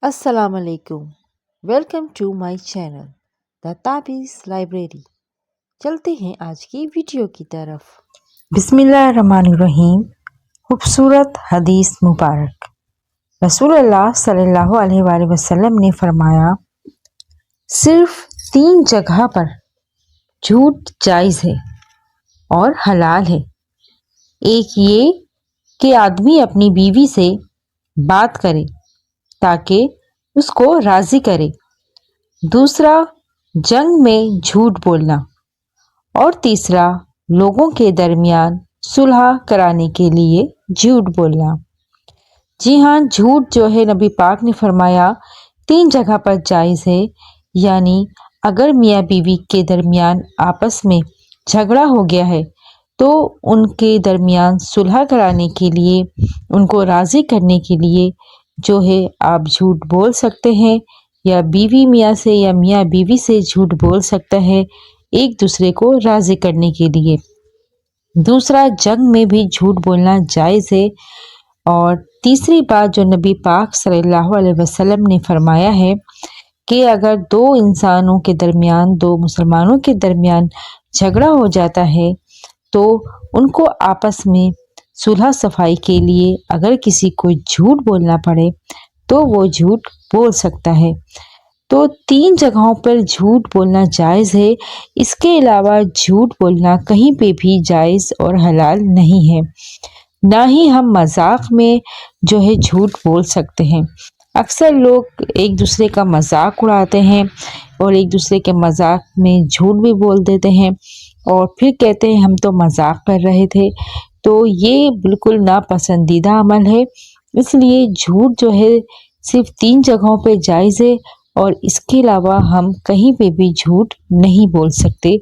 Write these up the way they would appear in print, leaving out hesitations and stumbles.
السلام علیکم، welcome to my channel the تابیز لائبریری۔ چلتے ہیں آج کی ویڈیو کی طرف۔ بسم اللہ الرحمن الرحیم۔ خوبصورت حدیث مبارک۔ رسول اللہ صلی اللہ علیہ وآلہ وسلم نے فرمایا، صرف 3 جگہ پر جھوٹ جائز ہے اور حلال ہے۔ ایک یہ کہ آدمی اپنی بیوی سے بات کرے تاکہ اس کو راضی کرے، دوسرا جنگ میں جھوٹ بولنا، اور تیسرا لوگوں کے درمیان صلح کرانے کے لیے جھوٹ بولنا۔ جی ہاں، جھوٹ جو ہے نبی پاک نے فرمایا 3 جگہ پر جائز ہے، یعنی اگر میاں بیوی کے درمیان آپس میں جھگڑا ہو گیا ہے تو ان کے درمیان صلح کرانے کے لیے، ان کو راضی کرنے کے لیے جو ہے آپ جھوٹ بول سکتے ہیں، یا بیوی میاں سے یا میاں بیوی سے جھوٹ بول سکتا ہے ایک دوسرے کو راضی کرنے کے لیے۔ دوسرا جنگ میں بھی جھوٹ بولنا جائز ہے۔ اور تیسری بات جو نبی پاک صلی اللہ علیہ وسلم نے فرمایا ہے کہ اگر 2 انسانوں کے درمیان، 2 مسلمانوں کے درمیان جھگڑا ہو جاتا ہے تو ان کو آپس میں صلح صفائی کے لیے اگر کسی کو جھوٹ بولنا پڑے تو وہ جھوٹ بول سکتا ہے۔ تو 3 جگہوں پر جھوٹ بولنا جائز ہے، اس کے علاوہ جھوٹ بولنا کہیں پہ بھی جائز اور حلال نہیں ہے۔ نہ ہی ہم مذاق میں جو ہے جھوٹ بول سکتے ہیں۔ اکثر لوگ ایک دوسرے کا مذاق اڑاتے ہیں اور ایک دوسرے کے مذاق میں جھوٹ بھی بول دیتے ہیں اور پھر کہتے ہیں ہم تو مذاق کر رہے تھے۔ تو یہ بالکل ناپسندیدہ عمل ہے، اس لیے جھوٹ جو ہے صرف 3 جگہوں پہ جائز ہے، اور اس کے علاوہ ہم کہیں پہ بھی جھوٹ نہیں بول سکتے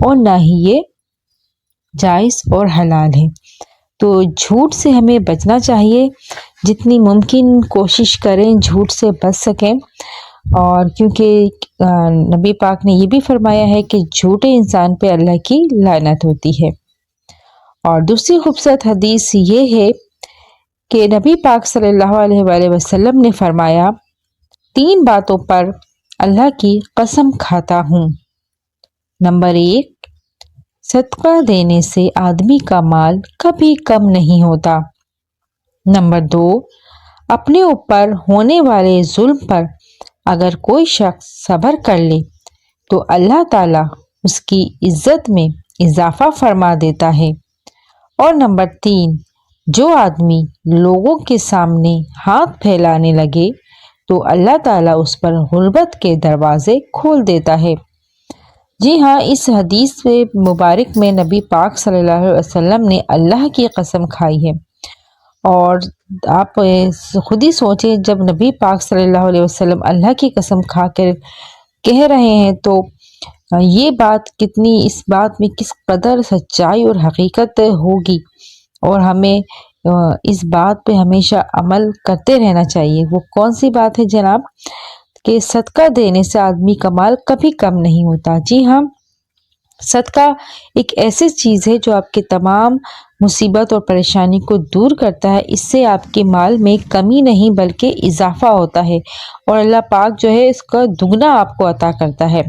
اور نہ ہی یہ جائز اور حلال ہے۔ تو جھوٹ سے ہمیں بچنا چاہیے، جتنی ممکن کوشش کریں جھوٹ سے بچ سکیں، اور کیونکہ نبی پاک نے یہ بھی فرمایا ہے کہ جھوٹے انسان پہ اللہ کی لعنت ہوتی ہے۔ اور دوسری خوبصورت حدیث یہ ہے کہ نبی پاک صلی اللہ علیہ وآلہ وسلم نے فرمایا، 3 باتوں پر اللہ کی قسم کھاتا ہوں۔ نمبر 1، صدقہ دینے سے آدمی کا مال کبھی کم نہیں ہوتا۔ نمبر 2، اپنے اوپر ہونے والے ظلم پر اگر کوئی شخص صبر کر لے تو اللہ تعالیٰ اس کی عزت میں اضافہ فرما دیتا ہے۔ اور نمبر 3، جو آدمی لوگوں کے سامنے ہاتھ پھیلانے لگے تو اللہ تعالیٰ اس پر غربت کے دروازے کھول دیتا ہے۔ جی ہاں، اس حدیث مبارک میں نبی پاک صلی اللہ علیہ وسلم نے اللہ کی قسم کھائی ہے، اور آپ خود ہی سوچیں جب نبی پاک صلی اللہ علیہ وسلم اللہ کی قسم کھا کر کہہ رہے ہیں تو یہ بات کتنی، اس بات میں کس قدر سچائی اور حقیقت ہوگی، اور ہمیں اس بات پہ ہمیشہ عمل کرتے رہنا چاہیے۔ وہ کون سی بات ہے جناب؟ کہ صدقہ دینے سے آدمی کا مال کبھی کم نہیں ہوتا۔ جی ہاں، صدقہ ایک ایسی چیز ہے جو آپ کے تمام مصیبت اور پریشانی کو دور کرتا ہے، اس سے آپ کے مال میں کمی نہیں بلکہ اضافہ ہوتا ہے، اور اللہ پاک جو ہے اس کا دگنا آپ کو عطا کرتا ہے۔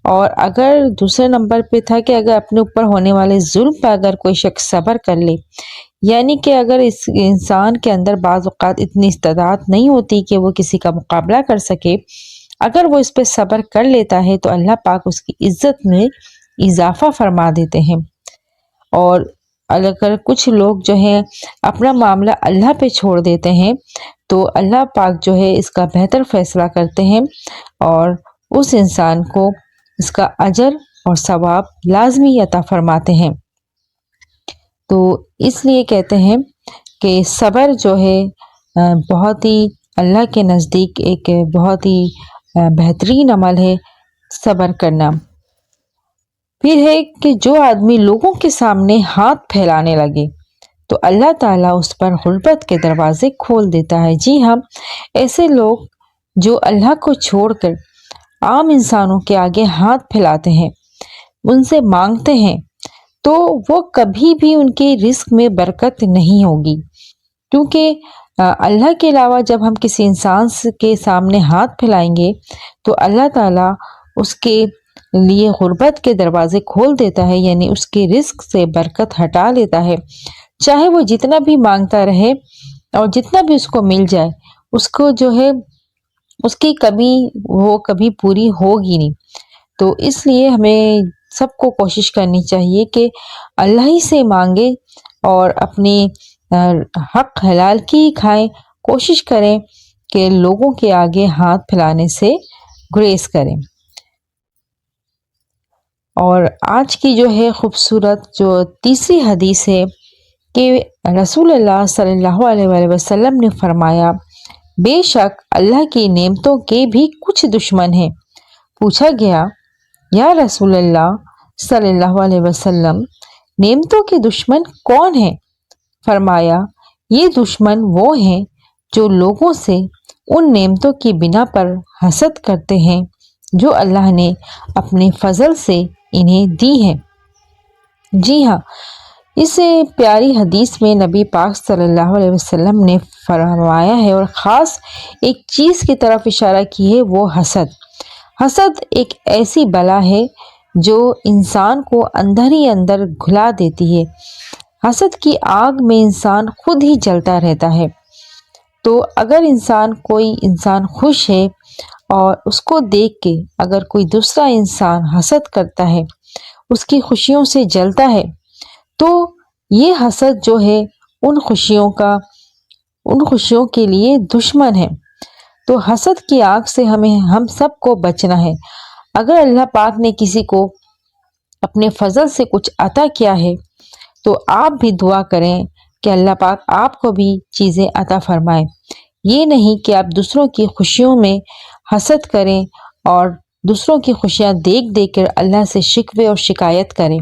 اور اگر دوسرے نمبر پہ تھا کہ اگر اپنے اوپر ہونے والے ظلم پہ اگر کوئی شخص صبر کر لے، یعنی کہ اگر اس انسان کے اندر بعض اوقات اتنی استطاعت نہیں ہوتی کہ وہ کسی کا مقابلہ کر سکے، اگر وہ اس پہ صبر کر لیتا ہے تو اللہ پاک اس کی عزت میں اضافہ فرما دیتے ہیں۔ اور اگر کچھ لوگ جو ہیں اپنا معاملہ اللہ پہ چھوڑ دیتے ہیں تو اللہ پاک جو ہے اس کا بہتر فیصلہ کرتے ہیں اور اس انسان کو اس کا اجر اور ثواب لازمی عطا فرماتے ہیں۔ تو اس لیے کہتے ہیں کہ صبر جو ہے بہت ہی اللہ کے نزدیک ایک بہت ہی بہترین عمل ہے، صبر کرنا۔ پھر ہے کہ جو آدمی لوگوں کے سامنے ہاتھ پھیلانے لگے تو اللہ تعالیٰ اس پر غربت کے دروازے کھول دیتا ہے۔ جی ہاں، ایسے لوگ جو اللہ کو چھوڑ کر عام انسانوں کے آگے ہاتھ پھیلاتے ہیں، ان سے مانگتے ہیں، تو وہ کبھی بھی ان کے رزق میں برکت نہیں ہوگی، کیونکہ اللہ کے علاوہ جب ہم کسی انسان کے سامنے ہاتھ پھیلائیں گے تو اللہ تعالیٰ اس کے لیے غربت کے دروازے کھول دیتا ہے، یعنی اس کے رزق سے برکت ہٹا لیتا ہے۔ چاہے وہ جتنا بھی مانگتا رہے اور جتنا بھی اس کو مل جائے، اس کو جو ہے اس کی کمی وہ کبھی پوری ہوگی نہیں۔ تو اس لیے ہمیں سب کو کوشش کرنی چاہیے کہ اللہ ہی سے مانگے اور اپنی حق حلال کی کھائیں، کوشش کریں کہ لوگوں کے آگے ہاتھ پھیلانے سے گریز کریں۔ اور آج کی جو ہے خوبصورت جو تیسری حدیث ہے کہ رسول اللہ صلی اللہ علیہ وآلہ وسلم نے فرمایا، بے شک اللہ کی نعمتوں کے بھی کچھ دشمن ہیں۔ پوچھا گیا، یا رسول اللہ صلی اللہ علیہ وسلم، نعمتوں کے دشمن کون ہیں؟ فرمایا، یہ دشمن وہ ہیں جو لوگوں سے ان نعمتوں کی بنا پر حسد کرتے ہیں جو اللہ نے اپنے فضل سے انہیں دی ہیں۔ جی ہاں، اس پیاری حدیث میں نبی پاک صلی اللہ علیہ وسلم نے فرمایا ہے اور خاص ایک چیز کی طرف اشارہ کی ہے، وہ حسد۔ حسد ایک ایسی بلا ہے جو انسان کو اندر ہی اندر گھلا دیتی ہے۔ حسد کی آگ میں انسان خود ہی جلتا رہتا ہے۔ تو اگر کوئی انسان خوش ہے اور اس کو دیکھ کے اگر کوئی دوسرا انسان حسد کرتا ہے، اس کی خوشیوں سے جلتا ہے، تو یہ حسد جو ہے ان خوشیوں کے لیے دشمن ہے۔ تو حسد کی آگ سے ہم سب کو بچنا ہے۔ اگر اللہ پاک نے کسی کو اپنے فضل سے کچھ عطا کیا ہے تو آپ بھی دعا کریں کہ اللہ پاک آپ کو بھی چیزیں عطا فرمائے۔ یہ نہیں کہ آپ دوسروں کی خوشیوں میں حسد کریں اور دوسروں کی خوشیاں دیکھ کر اللہ سے شکوے اور شکایت کریں۔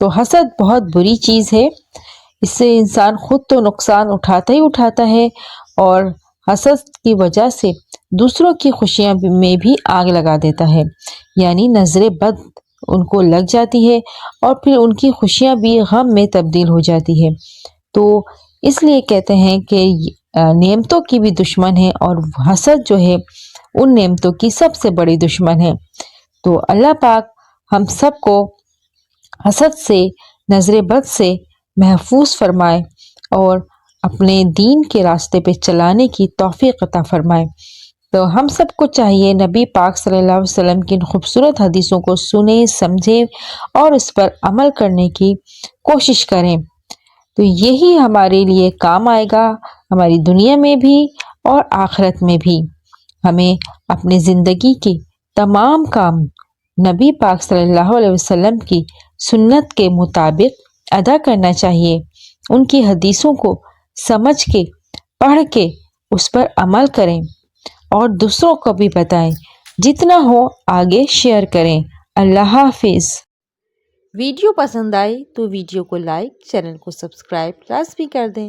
تو حسد بہت بری چیز ہے، اس سے انسان خود تو نقصان اٹھاتا ہی اٹھاتا ہے اور حسد کی وجہ سے دوسروں کی خوشیاں میں بھی آگ لگا دیتا ہے، یعنی نظر بد ان کو لگ جاتی ہے اور پھر ان کی خوشیاں بھی غم میں تبدیل ہو جاتی ہے۔ تو اس لیے کہتے ہیں کہ نعمتوں کی بھی دشمن ہے اور حسد جو ہے ان نعمتوں کی سب سے بڑی دشمن ہے۔ تو اللہ پاک ہم سب کو حسد سے، نظر بد سے محفوظ فرمائے اور اپنے دین کے راستے پہ چلانے کی توفیق عطا فرمائے۔ تو ہم سب کو چاہیے نبی پاک صلی اللہ علیہ وسلم کی خوبصورت حدیثوں کو سنیں، سمجھیں اور اس پر عمل کرنے کی کوشش کریں۔ تو یہی ہمارے لیے کام آئے گا، ہماری دنیا میں بھی اور آخرت میں بھی۔ ہمیں اپنی زندگی کے تمام کام نبی پاک صلی اللہ علیہ وسلم کی سنت کے مطابق ادا کرنا چاہیے۔ ان کی حدیثوں کو سمجھ کے، پڑھ کے اس پر عمل کریں اور دوسروں کو بھی بتائیں، جتنا ہو آگے شیئر کریں۔ اللہ حافظ۔ ویڈیو پسند آئی تو ویڈیو کو لائک، چینل کو سبسکرائب لازمی کر دیں۔